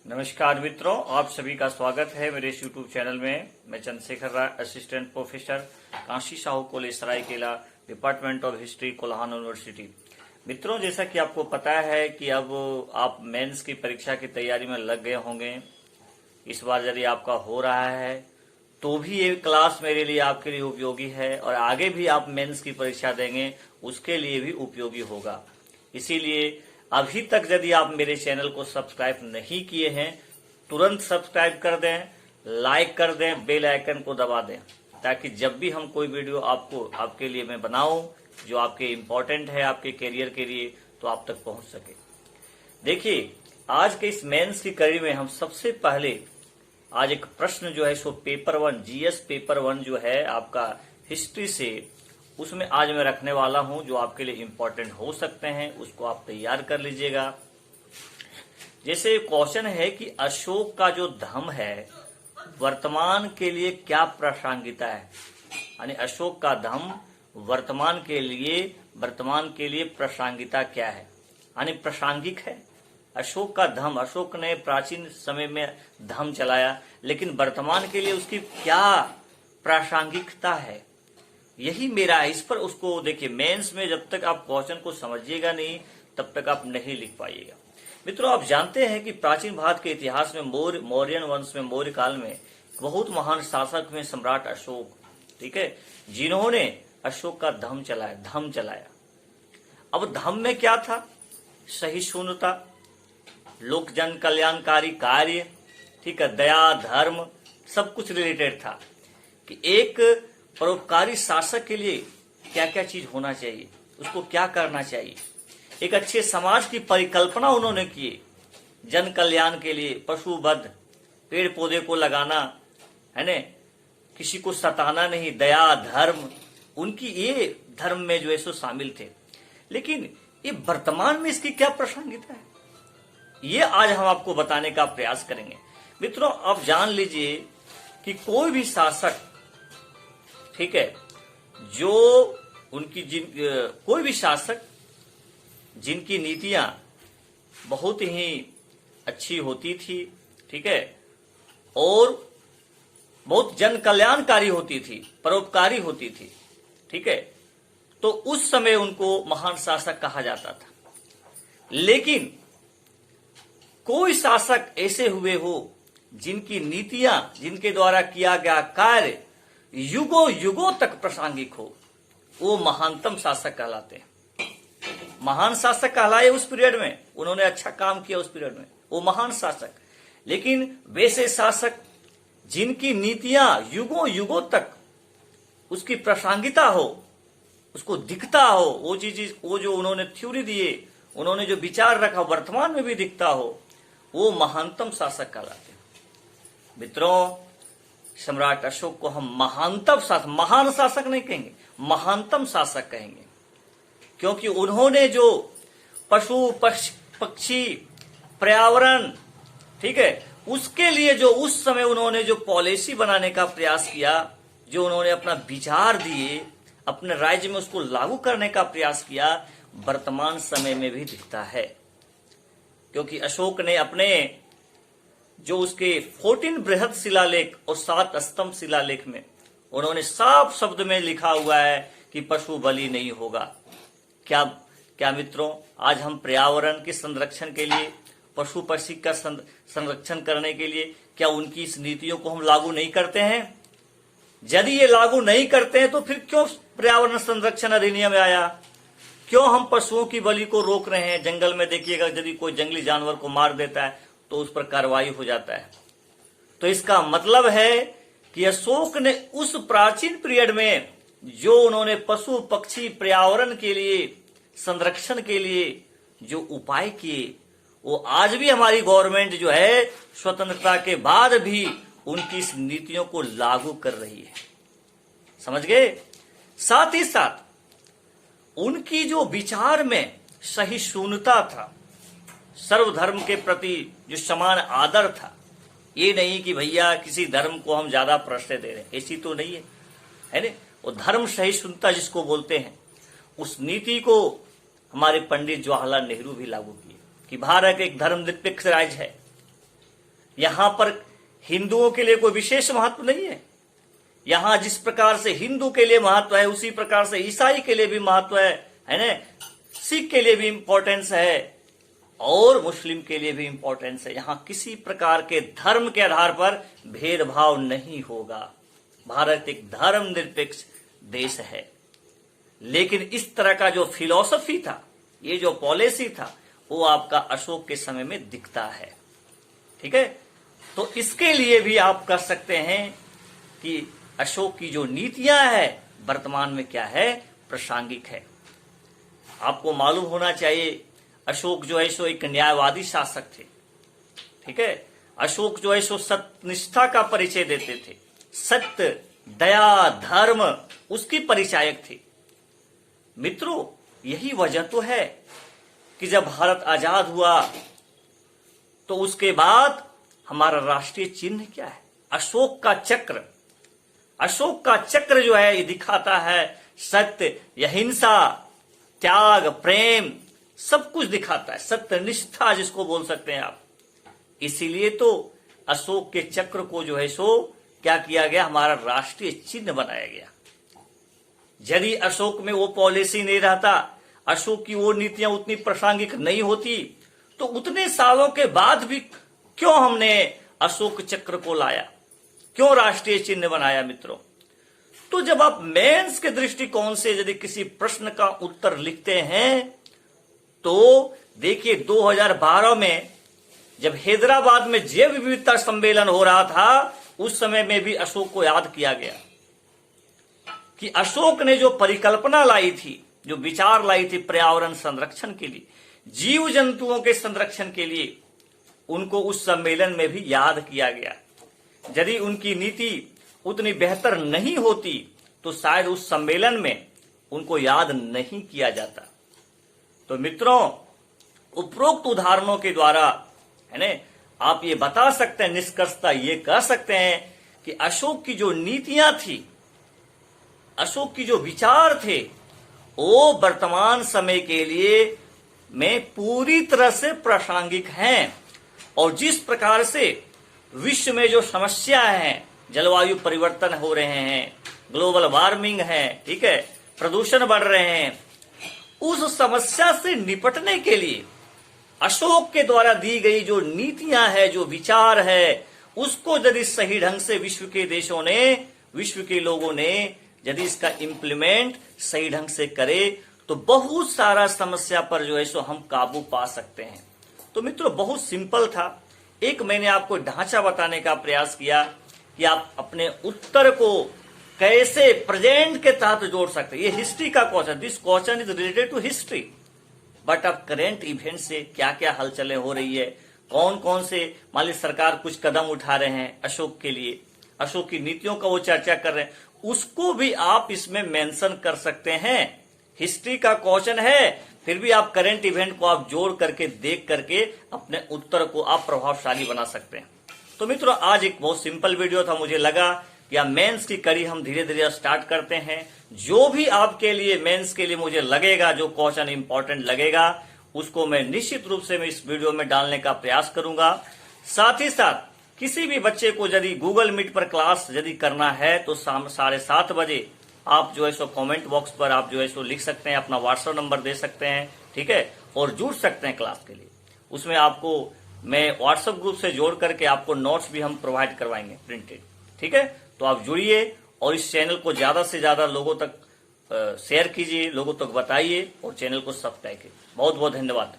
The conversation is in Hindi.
नमस्कार मित्रों, आप सभी का स्वागत है मेरे इस यूट्यूब चैनल में। मैं Chandrashekhar Rai, assistant professor, Kashi Sahu college Saraikela, department of history, Kolhan university. मित्रों, जैसा कि आपको पता है कि अब आप मेंस की परीक्षा की तैयारी में लग गए होंगे। इस बार यदि आपका हो रहा है तो भी ये क्लास मेरे लिए आपके लिए उपयोगी है, और आगे भी आप मेंस की परीक्षा देंगे उसके लिए भी उपयोगी होगा। इसीलिए अभी तक यदि आप मेरे चैनल को सब्सक्राइब नहीं किए हैं, तुरंत सब्सक्राइब कर दें, लाइक कर दें, बेल आइकन को दबा दें, ताकि जब भी हम कोई वीडियो आपके लिए मैं बनाऊं जो आपके इम्पोर्टेंट है आपके करियर के लिए, तो आप तक पहुंच सके। देखिए, आज के इस मेंस की कड़ी में हम सबसे पहले आज एक प्रश्न जो है सो पेपर 1 जीएस पेपर 1 जो है आपका हिस्ट्री से, उसमें आज मैं रखने वाला हूं जो आपके लिए इम्पोर्टेंट हो सकते हैं। उसको आप तैयार कर लीजिएगा। जैसे क्वेश्चन है कि अशोक का जो धम्म है वर्तमान के लिए क्या प्रासंगिकता है, यानी अशोक का धम्म वर्तमान के लिए प्रासंगिकता क्या है, यानी प्रासंगिक है। अशोक का धम्म, अशोक ने प्राचीन समय में धम्म चलाया, लेकिन वर्तमान के लिए उसकी क्या प्रासंगिकता है, यही मेरा है। इस पर उसको देखिए, मेंस में जब तक आप क्वेश्चन को समझिएगा नहीं तब तक आप नहीं लिख पाइएगा। मित्रों, आप जानते हैं कि प्राचीन भारत के इतिहास में मौर्यन वंश में, मौर्य काल में बहुत महान शासक हुए सम्राट अशोक, ठीक है, जिन्होंने अशोक का धम्म चलाया। अब धम्म में क्या था? सहिष्णुता, लोक जन कल्याणकारी कार्य, ठीक है, दया, धर्म, सब कुछ रिलेटेड था कि एक परोपकारी शासक के लिए क्या क्या चीज होना चाहिए, उसको क्या करना चाहिए। एक अच्छे समाज की परिकल्पना उन्होंने की, जन कल्याण के लिए पशु वध, पेड़ पौधे को लगाना, है न, किसी को सताना नहीं, दया, धर्म, उनकी ये धर्म में जो है सो शामिल थे। लेकिन ये वर्तमान में इसकी क्या प्रासंगिकता है, ये आज हम आपको बताने का प्रयास करेंगे। मित्रों, आप जान लीजिए कि कोई भी शासक, ठीक है, जो उनकी कोई भी शासक जिनकी नीतियां बहुत ही अच्छी होती थी, ठीक है, और बहुत जन कल्याणकारी होती थी, परोपकारी होती थी, ठीक है, तो उस समय उनको महान शासक कहा जाता था। लेकिन कोई शासक ऐसे हुए हो जिनकी नीतियां, जिनके द्वारा किया गया कार्य युगों युगों तक प्रासंगिक हो, वो महानतम शासक कहलाते हैं। महान शासक कहलाए उस पीरियड में, उन्होंने अच्छा काम किया उस पीरियड में, वो महान शासक। लेकिन वैसे शासक जिनकी नीतियां युगों युगों तक उसकी प्रासंगिकता हो, उसको दिखता हो, वो जो उन्होंने थ्योरी दिए, उन्होंने जो विचार रखा वर्तमान में भी दिखता हो, वो महानतम शासक कहलाते हैं। मित्रों, सम्राट अशोक को हम महानतम शासक, महान शासक नहीं कहेंगे, महानतम शासक कहेंगे, क्योंकि उन्होंने जो पशु पक्षी, पर्यावरण, ठीक है, उसके लिए जो उस समय उन्होंने जो पॉलिसी बनाने का प्रयास किया, जो उन्होंने अपना विचार दिए, अपने राज्य में उसको लागू करने का प्रयास किया, वर्तमान समय में भी दिखता है। क्योंकि अशोक ने अपने जो उसके 14 बृहद शिलालेख और 7 स्तंभ शिलालेख में उन्होंने साफ शब्द में लिखा हुआ है कि पशु बलि नहीं होगा। क्या मित्रों, आज हम पर्यावरण के संरक्षण के लिए, पशु पक्षी का संरक्षण करने के लिए, क्या उनकी इस नीतियों को हम लागू नहीं करते हैं? यदि ये लागू नहीं करते हैं तो फिर क्यों पर्यावरण संरक्षण अधिनियम आया? क्यों हम पशुओं की बलि को रोक रहे हैं? जंगल में देखिएगा, यदि कोई जंगली जानवर को मार देता है तो उस पर कार्रवाई हो जाता है। तो इसका मतलब है कि अशोक ने उस प्राचीन पीरियड में जो उन्होंने पशु पक्षी पर्यावरण के लिए, संरक्षण के लिए जो उपाय किए, वो आज भी हमारी गवर्नमेंट जो है स्वतंत्रता के बाद भी उनकी इस नीतियों को लागू कर रही है। समझ गए? साथ ही साथ उनकी जो विचार में सहिष्णुता था, सर्वधर्म के प्रति जो समान आदर था, ये नहीं कि भैया किसी धर्म को हम ज्यादा प्रश्रय दे रहे हैं, ऐसी तो नहीं है ना। वो धर्म सहिष्णुता जिसको बोलते हैं, उस नीति को हमारे पंडित जवाहरलाल नेहरू भी लागू किए कि भारत एक धर्मनिरपेक्ष राज्य है, यहां पर हिंदुओं के लिए कोई विशेष महत्व नहीं है। यहां जिस प्रकार से हिंदू के लिए महत्व है उसी प्रकार से ईसाई के लिए भी महत्व है ना, सिख के लिए भी इंपॉर्टेंस है और मुस्लिम के लिए भी इंपॉर्टेंस है। यहां किसी प्रकार के धर्म के आधार पर भेदभाव नहीं होगा। भारत एक धर्म निरपेक्ष देश है। लेकिन इस तरह का जो फिलॉसफी था, ये जो पॉलिसी था, वो आपका अशोक के समय में दिखता है। ठीक है, तो इसके लिए भी आप कह सकते हैं कि अशोक की जो नीतियां है वर्तमान में क्या है, प्रासंगिक है। आपको मालूम होना चाहिए अशोक जो है सो एक न्यायवादी शासक थे। ठीक है, अशोक जो है सो सत्यनिष्ठा का परिचय देते थे, सत्य, दया, धर्म उसकी परिचायक थे। मित्रों, यही वजह तो है कि जब भारत आजाद हुआ तो उसके बाद हमारा राष्ट्रीय चिन्ह क्या है, अशोक का चक्र। अशोक का चक्र जो है ये दिखाता है सत्य, अहिंसा, त्याग, प्रेम, सब कुछ दिखाता है, सत्यनिष्ठा जिसको बोल सकते हैं आप। इसीलिए तो अशोक के चक्र को जो है सो क्या किया गया, हमारा राष्ट्रीय चिन्ह बनाया गया। यदि अशोक में वो पॉलिसी नहीं रहता, अशोक की वो नीतियां उतनी प्रासंगिक नहीं होती, तो उतने सालों के बाद भी क्यों हमने अशोक चक्र को लाया, क्यों राष्ट्रीय चिन्ह बनाया। मित्रों, तो जब आप मेंस के दृष्टिकोण से यदि किसी प्रश्न का उत्तर लिखते हैं तो देखिए 2012 में जब हैदराबाद में जैव विविधता सम्मेलन हो रहा था, उस समय में भी अशोक को याद किया गया कि अशोक ने जो परिकल्पना लाई थी, जो विचार लाई थी पर्यावरण संरक्षण के लिए, जीव जंतुओं के संरक्षण के लिए, उनको उस सम्मेलन में भी याद किया गया। यदि उनकी नीति उतनी बेहतर नहीं होती तो शायद उस सम्मेलन में उनको याद नहीं किया जाता। तो मित्रों, उपरोक्त उदाहरणों के द्वारा है ना, आप ये बता सकते हैं, निष्कर्षता ये कह सकते हैं कि अशोक की जो नीतियां थी, अशोक की जो विचार थे, वो वर्तमान समय के लिए में पूरी तरह से प्रासंगिक हैं। और जिस प्रकार से विश्व में जो समस्या है, जलवायु परिवर्तन हो रहे हैं, ग्लोबल वार्मिंग है, ठीक है, प्रदूषण बढ़ रहे हैं, उस समस्या से निपटने के लिए अशोक के द्वारा दी गई जो नीतियां है, जो विचार है, उसको यदि सही ढंग से विश्व के देशों ने, विश्व के लोगों ने यदि इसका इंप्लीमेंट सही ढंग से करे तो बहुत सारा समस्या पर जो है सो हम काबू पा सकते हैं। तो मित्रों, बहुत सिंपल था। एक मैंने आपको ढांचा बताने का प्रयास किया कि आप अपने उत्तर को कैसे प्रेजेंट के तहत जोड़ सकते हैं। ये हिस्ट्री का question, this question is related to history, but अब करेंट इवेंट से क्या क्या हलचलें हो रही है, कौन कौन से मान लीजिए सरकार कुछ कदम उठा रहे हैं अशोक के लिए, अशोक की नीतियों का वो चर्चा कर रहे हैं, उसको भी आप इसमें मेंशन कर सकते हैं। हिस्ट्री का क्वेश्चन है, फिर भी आप करंट इवेंट को आप जोड़ करके देख करके अपने उत्तर को आप प्रभावशाली बना सकते हैं। तो मित्रों, आज एक बहुत सिंपल वीडियो था। मुझे लगा कि आप मेंस की कड़ी हम धीरे धीरे स्टार्ट करते हैं। जो भी आपके लिए मेंस के लिए मुझे लगेगा, जो क्वेश्चन इंपॉर्टेंट लगेगा, उसको मैं निश्चित रूप से मैं इस वीडियो में डालने का प्रयास करूंगा। साथ ही साथ किसी भी बच्चे को यदि गूगल मीट पर क्लास यदि करना है तो 7:30 बजे आप जो है सो कमेंट बॉक्स पर आप जो है सो लिख सकते हैं, अपना व्हाट्सएप नंबर दे सकते हैं, ठीक है, और जुड़ सकते हैं क्लास के लिए। उसमें आपको मैं व्हाट्सएप ग्रुप से जोड़ करके आपको नोट्स भी हम प्रोवाइड करवाएंगे प्रिंटेड, ठीक है। तो आप जुड़िए और इस चैनल को ज्यादा से ज्यादा लोगों तक शेयर कीजिए, लोगों तक बताइए और चैनल को सब्सक्राइब कीजिए। बहुत बहुत धन्यवाद।